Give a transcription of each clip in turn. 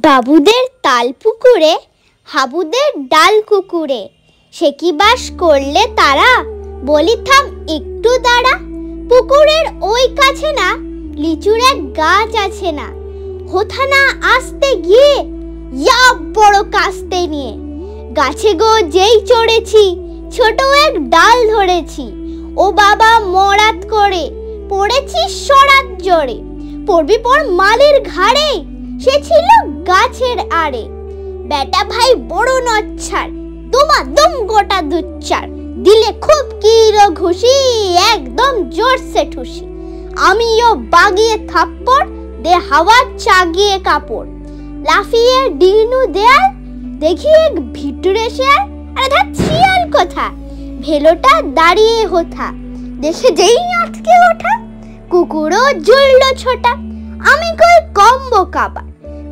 বাবুদের তাল পুকুরে হাবুদের ডাল কুকুরে, সে কি বাস করলে তারা, বলি থাম একটু দাঁড়া। পুকুরের ওই কাছে না লিচুর এক গাছ আছে না, হোথা না আসতে গিয়ে ইয়া বড় কাস্তে নিয়ে। গাছে গো যেই চড়েছি ছোট এক ডাল ধরেছি, ও বাবা মরাত করে পড়েছি সরাত জোরে। পড়বি পর মালির ঘাড়ে, সে ছিল গাছের আড়ে। বেটা ভাই বড় নচ্ছার, দুম গোটা দুচ্চার, দিলে খুব কিলো ঘুষি একদম জোরসে ঠুসি। আমিও বাগিয়ে থাপ্পড় দে হাওয়া চাগিয়ে কাপড়। লাফিয়ে ডিনু দেয়াল দেখি এক ভিটুরে শেয়াল, আরে ধাত শিয়াল কোথা, ভেলোটা দাঁড়িয়ে হোথা। দেশে যেই আটকে ওঠা কুকুরও জ্বললো ছোটা। আমি কই কম্বো কাবার,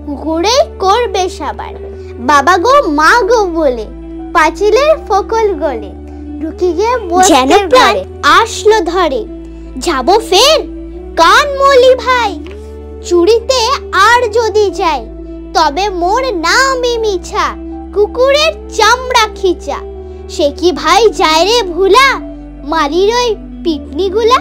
কুকুরে করবে সাবার। বাবা গো মা গো বলে পাঁচিলের ফকল গলে ঢুকি গিয়ে বসতে ঘরে আসলো ধরে। যাবো ফের কান মলি ভাই, চুরিতে আর যদি যাই তবে মোর নামই মিছা, কুকুরের চামড়া খিচা। সে কি ভাই যায় রে ভুলা, মারির ওই পিটনি গুলা।